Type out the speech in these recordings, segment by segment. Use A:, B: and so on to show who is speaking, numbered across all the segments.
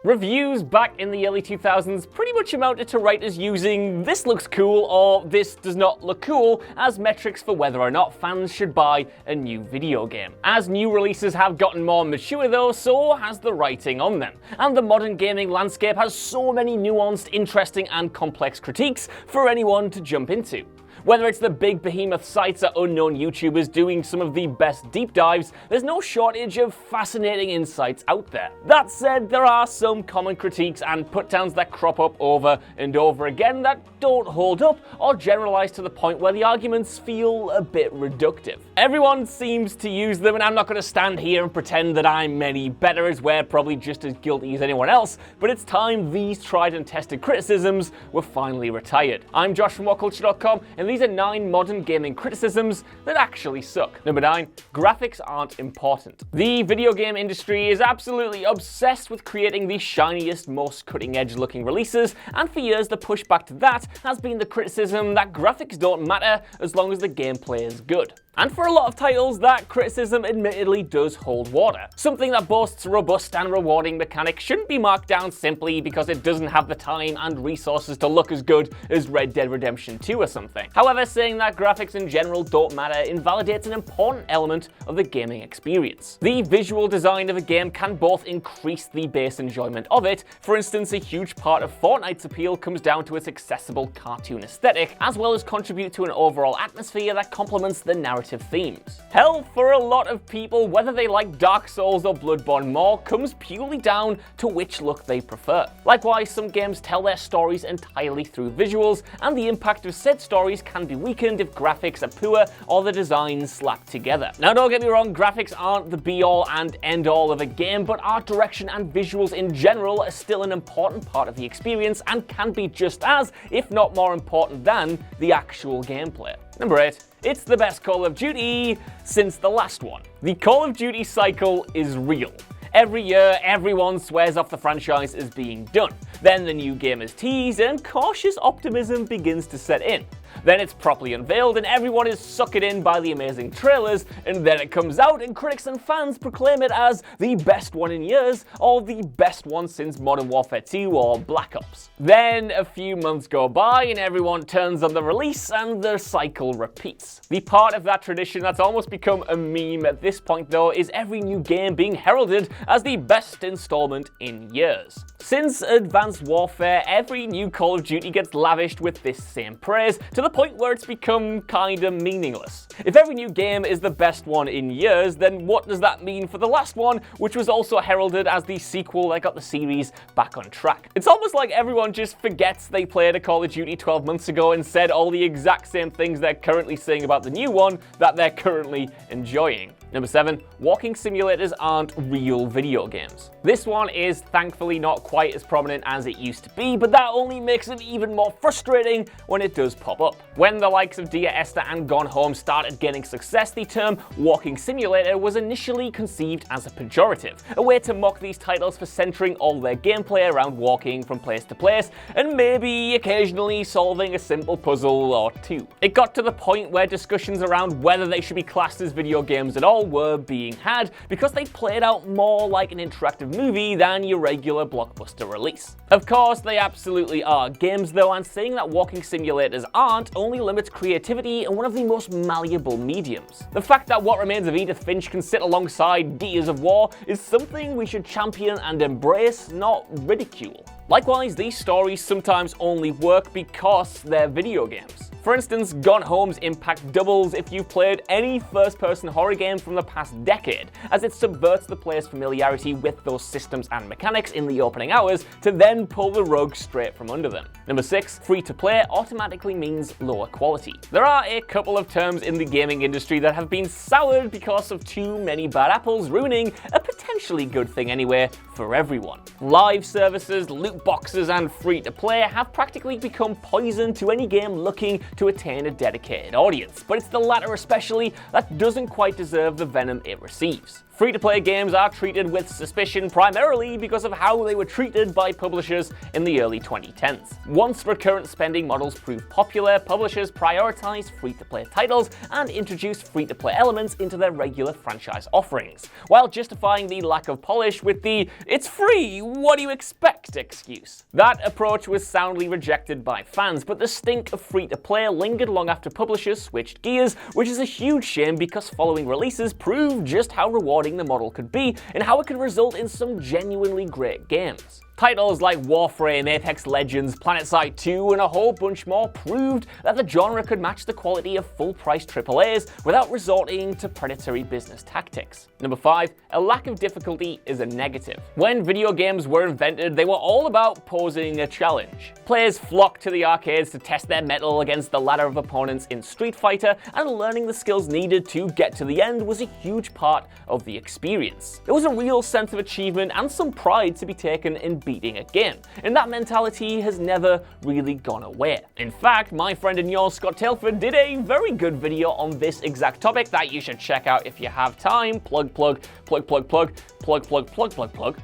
A: Reviews back in the early 2000s pretty much amounted to writers using "this looks cool" or "this does not look cool" as metrics for whether or not fans should buy a new video game. As new releases have gotten more mature though, so has the writing on them. And the modern gaming landscape has so many nuanced, interesting and complex critiques for anyone to jump into. Whether it's the big behemoth sites or unknown YouTubers doing some of the best deep dives, there's no shortage of fascinating insights out there. That said, there are some common critiques and put-downs that crop up over and over again that don't hold up or generalize to the point where the arguments feel a bit reductive. Everyone seems to use them, and I'm not going to stand here and pretend that I'm any better, as we're probably just as guilty as anyone else, but it's time these tried and tested criticisms were finally retired. I'm Josh from WhatCulture.com, and these are 9 modern gaming criticisms that actually suck. Number 9, graphics aren't important. The video game industry is absolutely obsessed with creating the shiniest, most cutting-edge looking releases, and for years the pushback to that has been the criticism that graphics don't matter as long as the gameplay is good. And for a lot of titles, that criticism admittedly does hold water. Something that boasts robust and rewarding mechanics shouldn't be marked down simply because it doesn't have the time and resources to look as good as Red Dead Redemption 2 or something. However, saying that graphics in general don't matter invalidates an important element of the gaming experience. The visual design of a game can both increase the base enjoyment of it. For instance, a huge part of Fortnite's appeal comes down to its accessible cartoon aesthetic, as well as contribute to an overall atmosphere that complements the narrative themes. Hell, for a lot of people, whether they like Dark Souls or Bloodborne more comes purely down to which look they prefer. Likewise, some games tell their stories entirely through visuals, and the impact of said stories can be weakened if graphics are poor or the designs slapped together. Now, don't get me wrong, graphics aren't the be-all and end-all of a game, but art direction and visuals in general are still an important part of the experience and can be just as, if not more important than, the actual gameplay. Number 8. It's the best Call of Duty since the last one. The Call of Duty cycle is real. Every year, everyone swears off the franchise as being done. Then the new game is teased and cautious optimism begins to set in. Then it's properly unveiled and everyone is suckered in by the amazing trailers, and then it comes out and critics and fans proclaim it as the best one in years, or the best one since Modern Warfare 2 or Black Ops. Then a few months go by and everyone turns on the release and the cycle repeats. The part of that tradition that's almost become a meme at this point though is every new game being heralded as the best installment in years. Since Advanced Warfare, every new Call of Duty gets lavished with this same praise, to the point where it's become kinda meaningless. If every new game is the best one in years, then what does that mean for the last one, which was also heralded as the sequel that got the series back on track? It's almost like everyone just forgets they played a Call of Duty 12 months ago and said all the exact same things they're currently saying about the new one that they're currently enjoying. Number 7, walking simulators aren't real video games. This one is thankfully not quite as prominent as it used to be, but that only makes it even more frustrating when it does pop up. When the likes of Dear Esther and Gone Home started gaining success, the term walking simulator was initially conceived as a pejorative, a way to mock these titles for centering all their gameplay around walking from place to place, and maybe occasionally solving a simple puzzle or two. It got to the point where discussions around whether they should be classed as video games at all were being had because they played out more like an interactive movie than your regular blockbuster release. Of course, they absolutely are games though, and saying that walking simulators aren't only limits creativity in one of the most malleable mediums. The fact that What Remains of Edith Finch can sit alongside Gears of War is something we should champion and embrace, not ridicule. Likewise, these stories sometimes only work because they're video games. For instance, Gone Home's impact doubles if you've played any first-person horror game from the past decade, as it subverts the player's familiarity with those systems and mechanics in the opening hours to then pull the rug straight from under them. Number 6, free-to-play automatically means lower quality. There are a couple of terms in the gaming industry that have been soured because of too many bad apples ruining a potentially good thing anyway for everyone. Live services, loot boxes, and free-to-play have practically become poison to any game looking to attain a dedicated audience, but it's the latter especially that doesn't quite deserve the venom it receives. Free-to-play games are treated with suspicion primarily because of how they were treated by publishers in the early 2010s. Once recurrent spending models proved popular, publishers prioritized free-to-play titles and introduced free-to-play elements into their regular franchise offerings, while justifying the lack of polish with the "it's free, what do you expect" excuse. That approach was soundly rejected by fans, but the stink of free-to-play lingered long after publishers switched gears, which is a huge shame because following releases proved just how rewarding the model could be and how it could result in some genuinely great games. Titles like Warframe, Apex Legends, PlanetSide 2, and a whole bunch more proved that the genre could match the quality of full-price AAAs without resorting to predatory business tactics. Number 5, a lack of difficulty is a negative. When video games were invented, they were all about posing a challenge. Players flocked to the arcades to test their mettle against the ladder of opponents in Street Fighter, and learning the skills needed to get to the end was a huge part of the experience. There was a real sense of achievement and some pride to be taken in beating a game, and that mentality has never really gone away. In fact, my friend and yours, Scott Tailford, did a very good video on this exact topic that you should check out if you have time. Plug.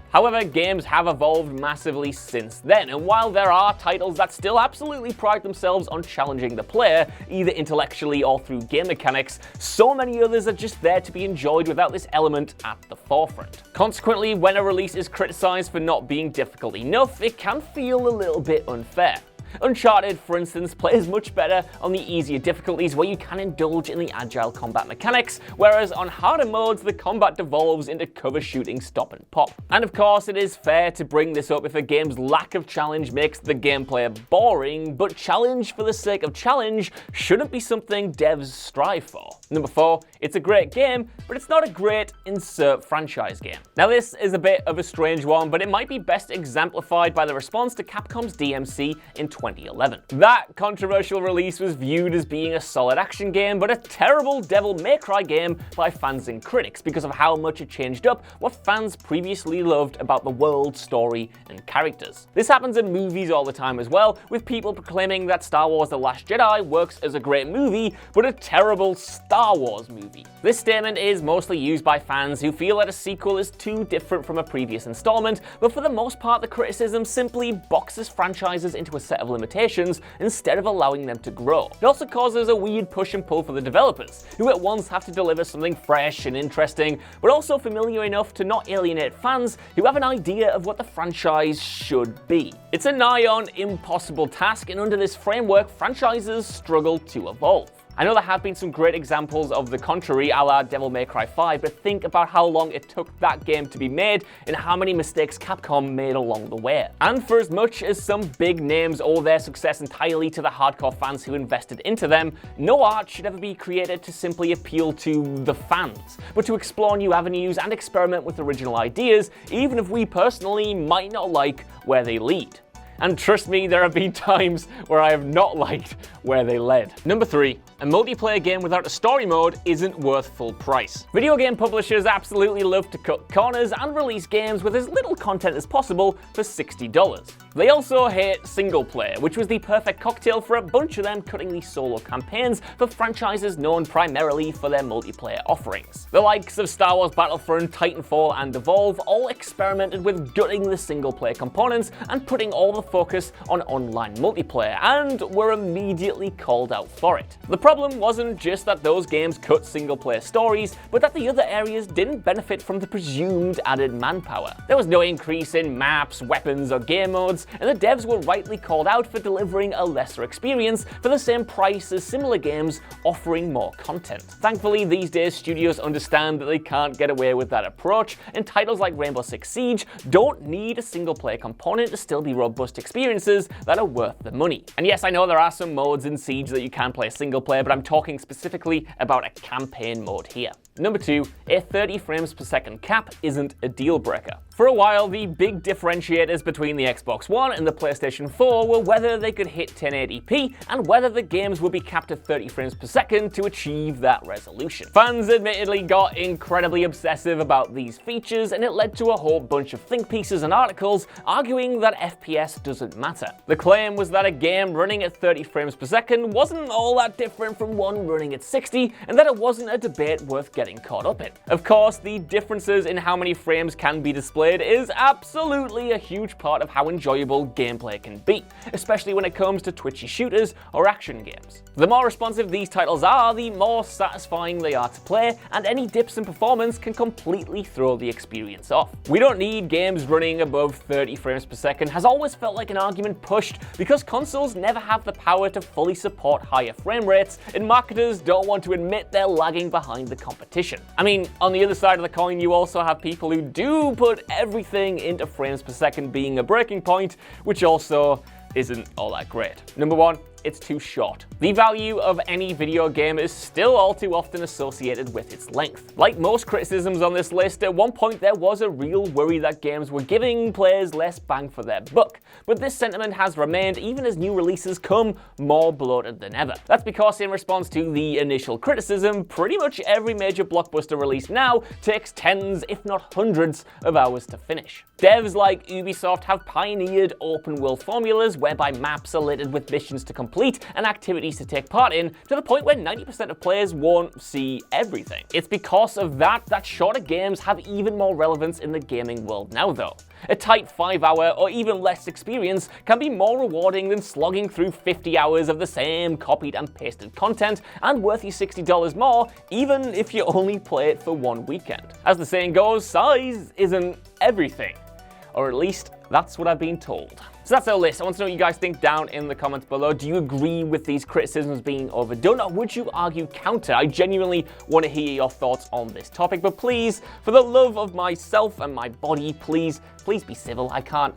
A: However, games have evolved massively since then, and while there are titles that still absolutely pride themselves on challenging the player, either intellectually or through game mechanics, so many others are just there to be enjoyed without this element at the forefront. Consequently, when a release is criticized for not being difficult enough, it can feel a little bit unfair. Uncharted, for instance, plays much better on the easier difficulties where you can indulge in the agile combat mechanics, whereas on harder modes the combat devolves into cover shooting stop and pop. And of course, it is fair to bring this up if a game's lack of challenge makes the gameplay boring, but challenge for the sake of challenge shouldn't be something devs strive for. Number 4, it's a great game, but it's not a great insert franchise game. Now this is a bit of a strange one, but it might be best exemplified by the response to Capcom's DMC in 2011. That controversial release was viewed as being a solid action game, but a terrible Devil May Cry game by fans and critics because of how much it changed up what fans previously loved about the world, story, and characters. This happens in movies all the time as well, with people proclaiming that Star Wars The Last Jedi works as a great movie, but a terrible Star Wars movie. This statement is mostly used by fans who feel that a sequel is too different from a previous installment, but for the most part the criticism simply boxes franchises into a set of limitations instead of allowing them to grow. It also causes a weird push and pull for the developers, who at once have to deliver something fresh and interesting, but also familiar enough to not alienate fans who have an idea of what the franchise should be. It's a nigh on impossible task, and under this framework, franchises struggle to evolve. I know there have been some great examples of the contrary, a la Devil May Cry 5, but think about how long it took that game to be made and how many mistakes Capcom made along the way. And for as much as some big names owe their success entirely to the hardcore fans who invested into them, no art should ever be created to simply appeal to the fans, but to explore new avenues and experiment with original ideas, even if we personally might not like where they lead. And trust me, there have been times where I have not liked where they led. Number 3, a multiplayer game without a story mode isn't worth full price. Video game publishers absolutely love to cut corners and release games with as little content as possible for $60. They also hate single player, which was the perfect cocktail for a bunch of them cutting these solo campaigns for franchises known primarily for their multiplayer offerings. The likes of Star Wars Battlefront, Titanfall, and Evolve all experimented with gutting the single player components and putting all the focus on online multiplayer, and were immediately called out for it. The problem wasn't just that those games cut single player stories, but that the other areas didn't benefit from the presumed added manpower. There was no increase in maps, weapons, or game modes, and the devs were rightly called out for delivering a lesser experience for the same price as similar games offering more content. Thankfully, these days studios understand that they can't get away with that approach, and titles like Rainbow Six Siege don't need a single player component to still be robust experiences that are worth the money. And yes, I know there are some modes in Siege that you can play single player, but I'm talking specifically about a campaign mode here. Number 2, a 30 frames per second cap isn't a deal breaker. For a while, the big differentiators between the Xbox One and the PlayStation 4 were whether they could hit 1080p and whether the games would be capped at 30 frames per second to achieve that resolution. Fans admittedly got incredibly obsessive about these features, and it led to a whole bunch of think pieces and articles arguing that FPS doesn't matter. The claim was that a game running at 30 frames per second wasn't all that different from one running at 60, and that it wasn't a debate worth getting getting caught up in. Of course, the differences in how many frames can be displayed is absolutely a huge part of how enjoyable gameplay can be, especially when it comes to twitchy shooters or action games. The more responsive these titles are, the more satisfying they are to play, and any dips in performance can completely throw the experience off. We don't need games running above 30 frames per second has always felt like an argument pushed because consoles never have the power to fully support higher frame rates, and marketers don't want to admit they're lagging behind the competition. I mean, on the other side of the coin, you also have people who do put everything into frames per second being a breaking point, which also isn't all that great. Number one, it's too short. The value of any video game is still all too often associated with its length. Like most criticisms on this list, at one point there was a real worry that games were giving players less bang for their buck, but this sentiment has remained even as new releases come more bloated than ever. That's because in response to the initial criticism, pretty much every major blockbuster release now takes tens, if not hundreds, of hours to finish. Devs like Ubisoft have pioneered open-world formulas whereby maps are littered with missions to complete and activities to take part in, to the point where 90% of players won't see everything. It's because of that shorter games have even more relevance in the gaming world now though. A tight 5-hour or even less experience can be more rewarding than slogging through 50 hours of the same copied and pasted content, and worth you $60 more even if you only play it for one weekend. As the saying goes, size isn't everything. Or at least, that's what I've been told. So that's our list. I want to know what you guys think down in the comments below. Do you agree with these criticisms being overdone, or would you argue counter? I genuinely want to hear your thoughts on this topic, but please, for the love of myself and my body, please be civil.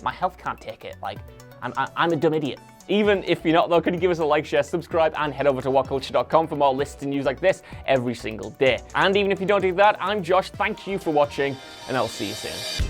A: My health can't take it. Like, I'm a dumb idiot. Even if you're not though, could you give us a like, share, subscribe, and head over to WhatCulture.com for more lists and news like this every single day. And even if you don't do that, I'm Josh, thank you for watching, and I'll see you soon.